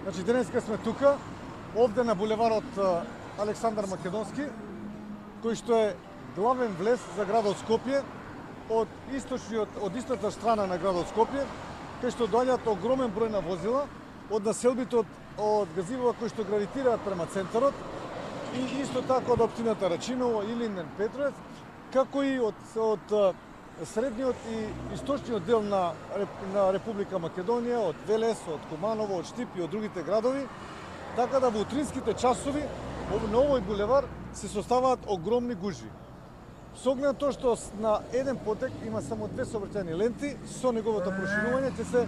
Значи денеска сме тука, овде на булеварот Александар Македонски, кој што е главен влез за градот Скопје од истата страна на градот Скопје, кај што доаѓаат огромен број на возила од населбите од Газивова кои што гравитираат према центарот и исто така од општината Рачиново, Илинден, Петровец, како и од средниот и источниот дел на Република Македонија, од Велес, од Куманово, од Штип и од другите градови, така да во утринските часови на овој булевар се составаат огромни гужви. Со оглед на тоа што на еден потек има само две сообраќајни ленти, со неговото проширување ќе се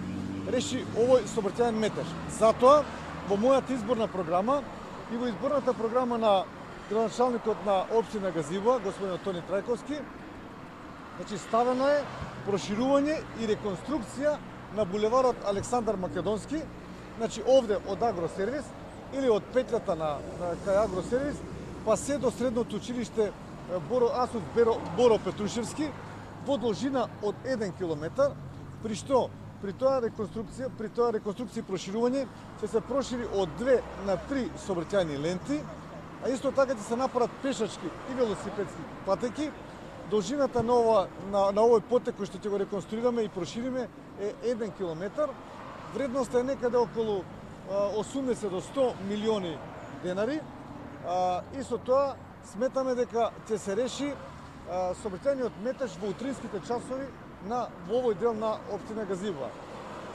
реши овој сообраќајен метеж. Затоа, во мојата изборна програма и во изборната програма на градоначалникот на општина Газивова, господин Тони Трајковски, значи ставено е проширување и реконструкција на булеварот Александар Македонски, значи овде од Агросервис или од петлята кај Агросервис, па се до средното училиште Боро Петрушевски во должина од 1 километар, при што при тоа реконструкција и проширување ќе се прошири од 2 на 3 сообраќајни ленти, а исто така ќе се направат пешачки и велосипедски патеки. Должината на овој потек кој што ќе го реконструираме и прошириме е 1 километар. Вредноста е некаде околу 80 до 100 милиони денари. И со тоа сметаме дека ќе се реши сообраќајниот метеж во утринските часови во овој дел на општина Газивова.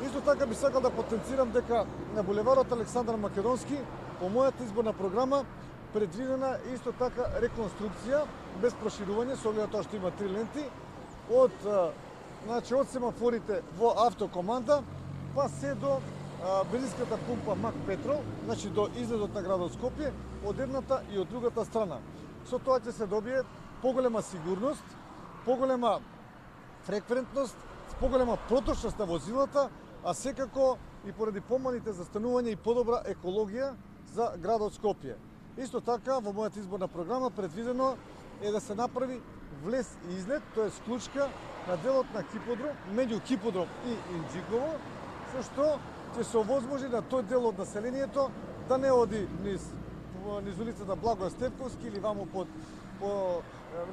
Исто така би сакал да потенцирам дека на булеварот Александар Македонски по мојата изборна програма предвидена исто така реконструкција без проширување, со оглед тоа што има 3 ленти, од семафорите во автокоманда па се до бензинската пумпа Мак Петрол, значи до излезот на градот Скопје, од едната и од другата страна. Со тоа ќе се добие поголема сигурност, поголема фреквентност, поголема проточност на возилата, а секако и поради помалите застанувања и подобра екологија за градот Скопје. Исто така, во мојата изборна програма предвидено е да се направи влез и излет, тоа е склучка на делот на Киподром, меѓу Киподром и Инџиково, со што ќе се овозможи на тој дел од населението да не оди низ улицата Благој Стевковски или ваму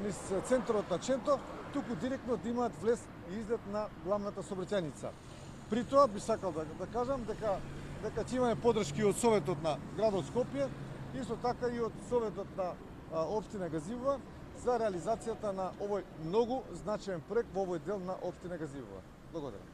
низ центарот на Ченто, туку директно да имаат влез и излет на главната сообраќајница. При тоа би сакал да кажам дека ќе имаме подршки од Советот на градот Скопје, исто така и од Советот на општина Газивова за реализацијата на овој многу значаен проект во овој дел на општина Газивова. Благодарам.